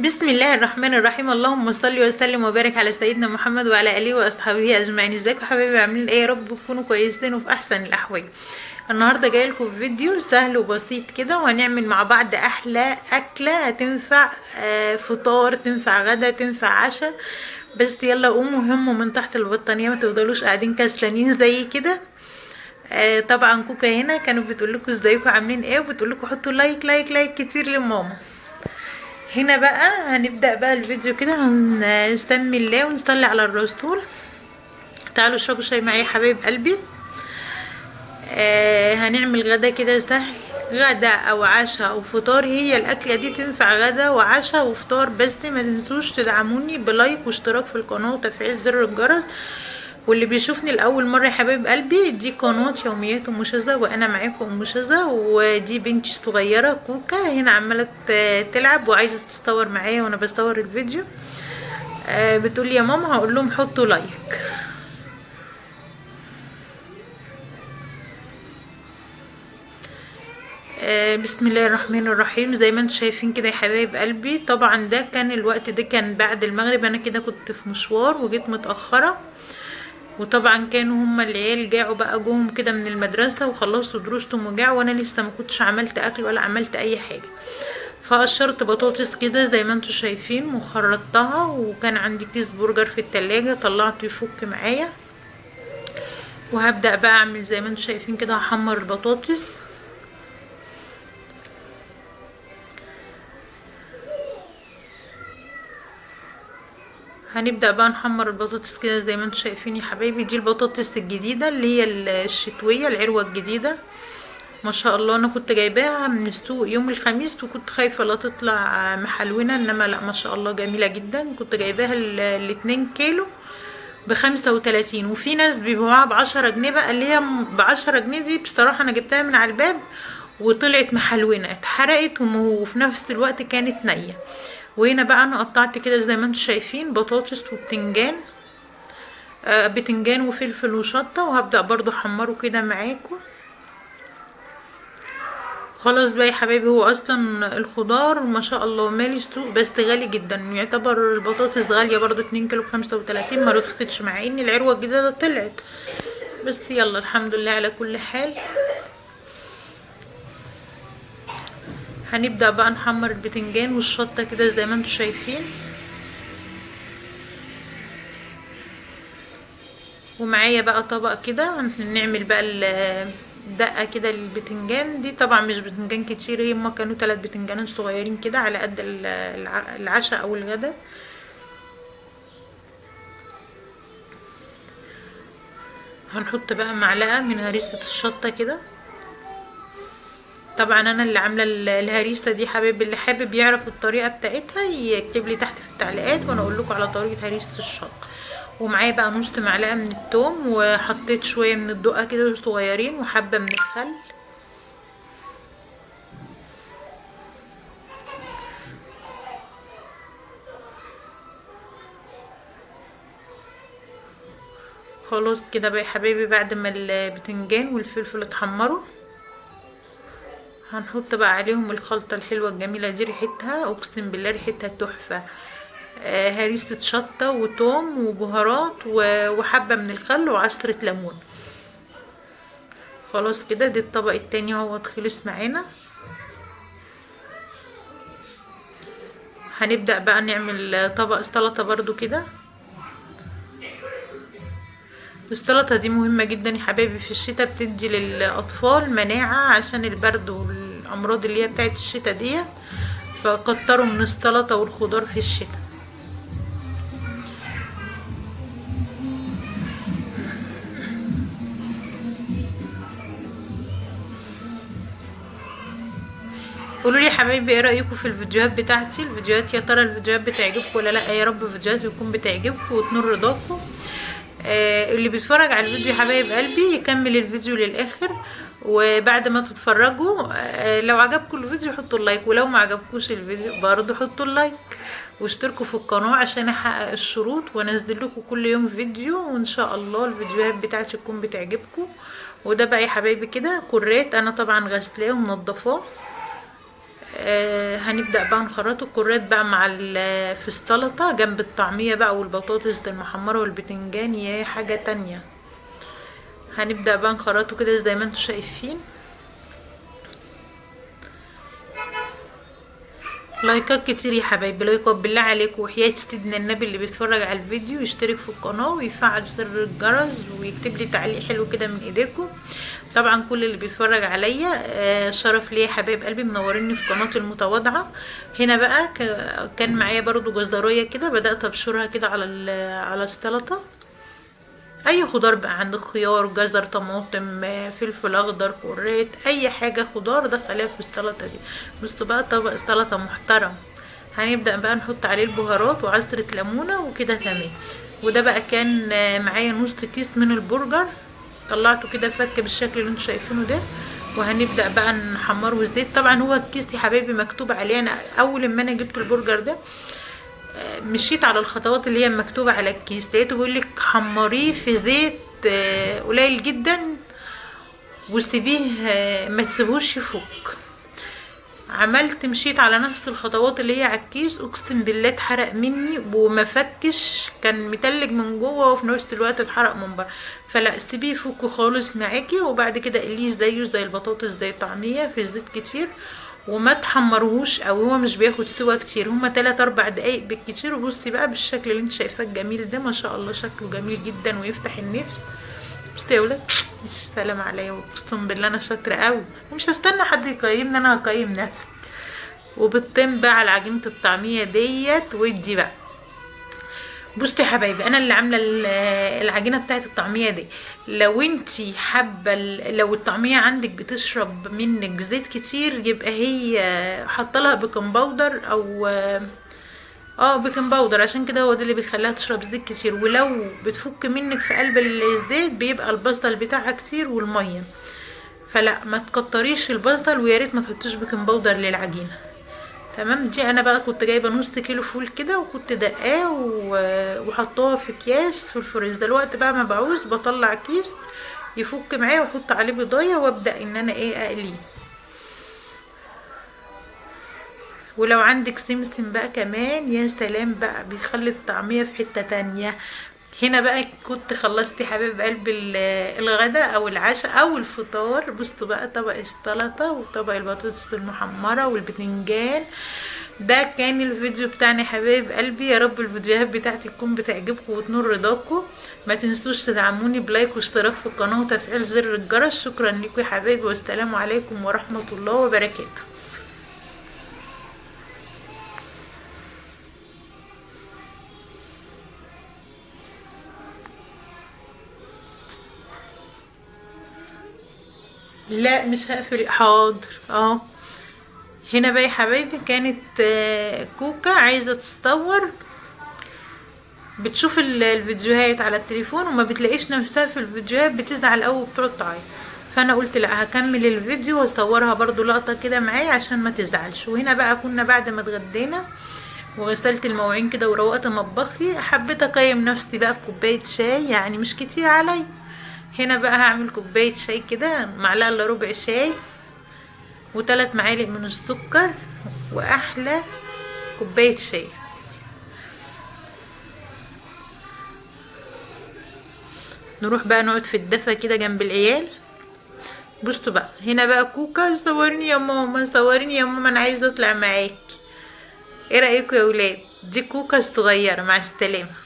بسم الله الرحمن الرحيم. اللهم صل وسلم وبارك على سيدنا محمد وعلى اله واصحابه اجمعين. ازيكم يا حبايبي؟ عاملين ايه؟ يا رب تكونوا كويسين وفي احسن الاحوال. النهارده جاي لكم فيديو سهل وبسيط كده، وهنعمل مع بعض احلى اكله هتنفع فطار، تنفع غدا، تنفع عشاء. بس يلا قوموا هموا من تحت البطانيه، ما تفضلوش قاعدين كسلانين زي كده. طبعا كوكا هنا كانت بتقول لكم ازيكم عاملين ايه، وبتقول لكم حطوا لايك لايك لايك كتير لماما. هنا بقى هنبدأ بقى الفيديو كده، هنسمي الله ونصلي على الرسول. تعالوا اشربوا شاي معايا يا حبايب قلبي. هنعمل غدا كده سهل، غدا او عشاء او فطار. هي الاكله دي تنفع غدا وعشاء وفطار. بس ما تنسوش تدعموني بلايك واشتراك في القناه وتفعيل زر الجرس. واللي بيشوفني لاول مره يا حبايب قلبي، دي قناه يوميات ام شذا، وانا معاكم ام شذا. ودي بنتي الصغيره كوكا هنا عماله تلعب وعايزه تتصور معايا وانا بصور الفيديو. بتقول يا ماما هقول لهم حطوا لايك. بسم الله الرحمن الرحيم. زي ما انتم شايفين كده يا حبايب قلبي، طبعا ده كان الوقت، ده كان بعد المغرب. انا كده كنت في مشوار وجيت متأخرة، وطبعا كانوا هما العيال جاعوا بقى، جوهم كده من المدرسة وخلصوا دروسهم وجاعوا، وانا لسه ما كنتش عملت اكل ولا عملت اي حاجة. فقشرت بطاطس كده زي ما انتم شايفين وخرطتها، وكان عندي كيس برجر في التلاجة طلعته يفك معايا. وهبدأ بقى اعمل زي ما انتم شايفين كده، هحمر البطاطس. هنبدأ بقى نحمر البطاطس كده زي ما انتم شايفين يا حبايبي. دي البطاطس الجديدة اللي هي الشتوية، العروة الجديدة ما شاء الله. انا كنت جايباها من السوق يوم الخميس، وكنت خايفة لا تطلع محلونة، انما لا ما شاء الله جميلة جدا. كنت جايباها الاتنين كيلو ب35، وفي ناس بيبيعوها ب10 جنيه بقى، اللي هي ب10 جنيه دي بصراحة انا جبتها من على الباب وطلعت محلونة، اتحرقت وفي نفس الوقت كانت نية. وهنا بقى انا قطعت كده زي ما انتم شايفين بطاطس وبتنجان، بتنجان وفلفل وشطة، وهبدأ برضو احمره كده معاكم. خلاص بقى يا حبايبي، هو اصلا الخضار ما شاء الله مالي السوق، بس غالي جدا. يعتبر البطاطس غالية برضو، 2 كيلو ب35، ما رخصتش مع ان العروة الجديدة طلعت. بس يلا الحمد لله على كل حال. هنبدأ بقى نحمر البتنجان والشطة كده زي ما انتم شايفين. ومعايا بقى طبق كده هنعمل بقى دقة كده للبتنجان. دي طبعا مش بتنجان كتير، هما كانوا 3 بتنجانات صغيرين كده على قد العشاء او الغدا. هنحط بقى معلقة من هريسة الشطة كده. طبعا انا اللي عامله الهريسه دي حبايبي، اللي حابب يعرف الطريقه بتاعتها يكتب لي تحت في التعليقات وانا اقول لكم على طريقه هريسه الشطه. ومعايا بقى نص معلقه من الثوم، وحطيت شويه من الدقه كده صغيرين، وحبه من الخل. خلاص كده بقى يا حبايبي، بعد ما البتنجان والفلفل اتحمروا هنحط بقى عليهم الخلطة الحلوة الجميلة دي. ريحتها اقسم بالله ريحتها تحفة. هريسة شطة وتوم وبهارات وحبة من الخل وعصرة ليمون. خلاص كده، دي الطبق التاني اهو خلص معانا. هنبدأ بقى نعمل طبق سلطة برضو كده. السلطة دي مهمة جدا يا حبايبي في الشتاء، بتدي للأطفال مناعة عشان البرد والأمراض اللي هي بتاعت الشتاء دي. فكتروا من السلطة والخضار في الشتاء. قولوا لي يا حبايبي ايه رايكم في الفيديوهات بتاعتي؟ الفيديوهات يا ترى الفيديوهات بتعجبكم ولا لا؟ يا رب الفيديوهات تكون بتعجبكم وتنور رضاكم. اللي بيتفرج على الفيديو يا حبايب قلبي يكمل الفيديو للاخر. وبعد ما تتفرجوا لو عجبكم الفيديو حطوا اللايك، ولو ما عجبكوش الفيديو برضو حطوا اللايك، واشتركوا في القناة عشان احقق الشروط وانزل لكم كل يوم فيديو. وان شاء الله الفيديوهات بتاعتي تكون بتعجبكم. وده بقى يا حبايبي كده كرات، انا طبعا غسلاه ومنضفاه. هنبدأ بقى نخرطه الكرات بقى مع في السلطة جنب الطعمية بقى والبطاطس المحمرة والبتنجان، يا حاجة تانية. هنبدأ بقى نخرطه كده زي ما انتوا شايفين. لايكات كتير يا حبايبي، لايكات بالله عليكم، وحياة سيدنا النبي اللي بيتفرج على الفيديو يشترك في القناة ويفعل زر الجرس ويكتب لي تعليق حلو كده من ايديكم. طبعا كل اللي بيتفرج عليا شرف ليا حبايب قلبي، منوريني في قناتي المتواضعة. هنا بقى كان معايا برضو جزدرية كده، بدأت ابشرها كده على السلطة. اي خضار بقى عندك، خيار، جزر، طماطم، فلفل اخضر، كرات، اي حاجه خضار دخليها في السلطه دي. بصوا بقى طبق سلطه محترم. هنبدا بقى نحط عليه البهارات وعصره ليمونه وكده تمام. وده بقى كان معايا نص كيس من البرجر، طلعته كده فك بالشكل اللي انتوا شايفينه ده. وهنبدا بقى نحمره زيت. طبعا هو الكيس يا حبايبي مكتوب عليه، انا اول ما انا جبت البرجر ده مشيت على الخطوات اللي هي مكتوبة على الكيس، لقيته بيقولك حمريه في زيت قليل جدا وسيبيه، ما تسيبوش يفك. عملت مشيت على نفس الخطوات اللي هي على الكيس، اقسم بالله اتحرق مني وما فكش، كان متلج من جوه وفي نفس الوقت اتحرق من بره. فلا، سيبيه يفك خالص معاكي، وبعد كده قليه زي البطاطس زي الطعميه في زيت كتير، وما تحمرهوش او هو مش بياخد سوا كتير، هما 3-4 دقايق بالكتير. وبصي بقى بالشكل اللي انت شايفاه الجميل ده، ما شاء الله شكله جميل جدا ويفتح النفس. بصي يا ولاد، السلام عليا، اقسم بالله انا شاطره قوي، مش هستنى حد يقيمني، انا هقيم نفسي. وبالطين بقى على عجينه الطعميه ديت، ودي بقى بصوا يا حبايبي، انا اللي عامله العجينه بتاعت الطعميه دي. لو انتي حابه لو الطعميه عندك بتشرب منك زيت كتير، يبقى هي حاطه لها بيكنج باودر او بيكنج باودر، عشان كده هو ده اللي بيخليها تشرب زيت كتير. ولو بتفك منك في قلب الزيت بيبقى البصل بتاعها كتير والميه، فلا ما تكتريش البصل، ويا ريت ما تحطيش بيكنج باودر للعجينه. تمام. دي انا بقى كنت جايبه نص كيلو فول كده، وكنت دقاه وحطوها في اكياس في الفريز. دلوقتي بقى ما بعوز بطلع كيس يفك معايا واحط عليه بيضايه وابدا ان انا اقليه. ولو عندك سمسم بقى كمان يا سلام بقى، بيخلي الطعميه في حته تانية. هنا بقى كنت خلصت يا حبيب قلبي الغداء او العشاء او الفطار. بصوا بقى طبق السلطه وطبق البطاطس المحمره والبتنجان. ده كان الفيديو بتاعنا يا حبايب قلبي، يا رب الفيديوهات بتاعتي تكون بتعجبكم وتنور رضاكم. ما تنسوش تدعموني بلايك واشتراك في القناه وتفعيل زر الجرس. شكرا لكم يا حبايبي، والسلام عليكم ورحمه الله وبركاته. لا مش هقفل، حاضر. هنا بقى يا حبايبي كانت كوكا عايزه تصور، بتشوف الفيديوهات على التليفون وما بتلاقيش نفسها في الفيديوهات، بتزعل قوي وبتقعد تعيط. فانا قلت لا، هكمل الفيديو واصورها برضو لقطه كده معايا عشان ما تزعلش. وهنا بقى كنا بعد ما اتغدينا وغسلت المواعين كده وروقت مطبخي، حبيت اقيم نفسي بقى بكوبايه شاي، يعني مش كتير علي. هنا بقى هعمل كوبايه شاي كده، معلقه الا ربع شاي و3 معالق من السكر، واحلى كوبايه شاي. نروح بقى نقعد في الدفا كده جنب العيال. بصوا بقى هنا بقى كوكا، صورني يا ماما، صورني يا ماما، انا عايزه اطلع معاكي. ايه رايكم يا ولاد؟ دي كوكا الصغيره. مع السلامه.